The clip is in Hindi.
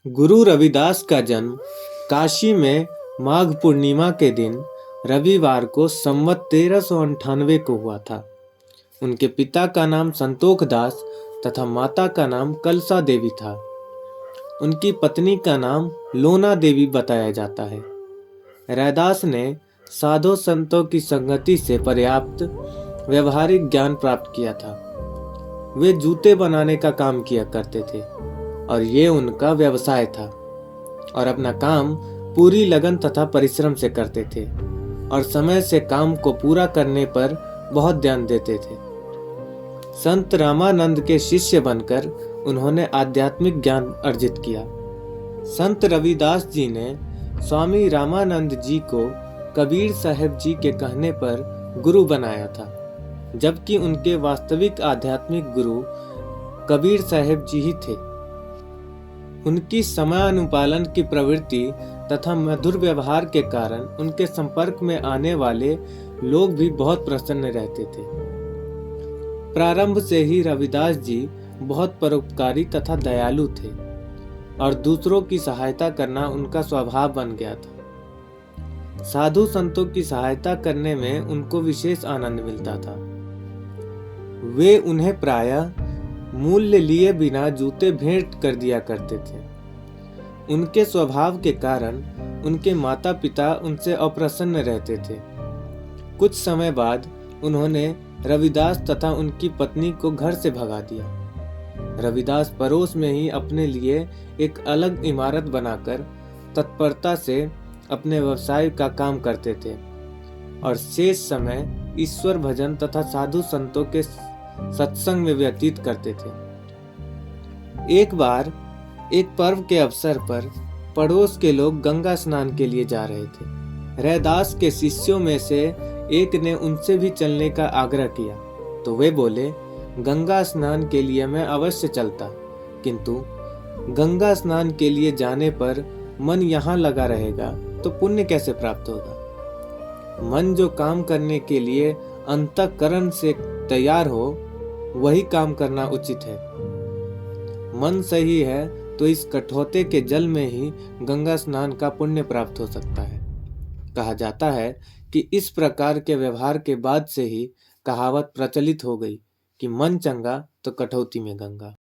गुरु रविदास का जन्म काशी में माघ पूर्णिमा के दिन रविवार को संवत 1398 को हुआ था। उनके पिता का नाम संतोख दास तथा माता का नाम कलसा देवी था। उनकी पत्नी का नाम लोना देवी बताया जाता है। रैदास ने साधु संतों की संगति से पर्याप्त व्यवहारिक ज्ञान प्राप्त किया था। वे जूते बनाने का काम किया करते थे और ये उनका व्यवसाय था और अपना काम पूरी लगन तथा परिश्रम से करते थे और समय से काम को पूरा करने पर बहुत ध्यान देते थे। संत रामानंद के शिष्य बनकर उन्होंने आध्यात्मिक ज्ञान अर्जित किया। संत रविदास जी ने स्वामी रामानंद जी को कबीर साहब जी के कहने पर गुरु बनाया था, जबकि उनके वास्तविक आध्यात्मिक गुरु कबीर साहब जी ही थे। उनकी समयानुपालन की प्रवृत्ति तथा मधुर व्यवहार के कारण उनके संपर्क में आने वाले लोग भी बहुत प्रसन्न रहते थे। प्रारंभ से ही रविदास जी बहुत परोपकारी तथा दयालु थे और दूसरों की सहायता करना उनका स्वभाव बन गया था। साधु संतों की सहायता करने में उनको विशेष आनंद मिलता था। वे उन्हें प्रायः मूल्य लिए बिना जूते भेंट कर दिया करते थे। उनके स्वभाव के कारण उनके माता पिता उनसे अप्रसन्न रहते थे। कुछ समय बाद उन्होंने रविदास तथा उनकी पत्नी को घर से भगा दिया। रविदास पड़ोस में ही अपने लिए एक अलग इमारत बनाकर तत्परता से अपने व्यवसाय का काम करते थे और शेष समय ईश्वर भजन तथा साधु संतों के सत्संग में व्यतीत करते थे। एक बार एक पर्व के अवसर पर पड़ोस के लोग गंगा स्नान के लिए जा रहे थे। रैदास के शिष्यों में से एक ने उनसे भी चलने का आग्रह किया तो वे बोले, गंगा स्नान के लिए मैं अवश्य चलता, किंतु गंगा स्नान के लिए जाने पर मन यहाँ लगा रहेगा तो पुण्य कैसे प्राप्त होगा। मन जो काम करने के लिए अंतःकरण से तैयार हो वही काम करना उचित है। मन सही है तो इस कठौते के जल में ही गंगा स्नान का पुण्य प्राप्त हो सकता है। कहा जाता है कि इस प्रकार के व्यवहार के बाद से ही कहावत प्रचलित हो गई कि मन चंगा तो कठौती में गंगा।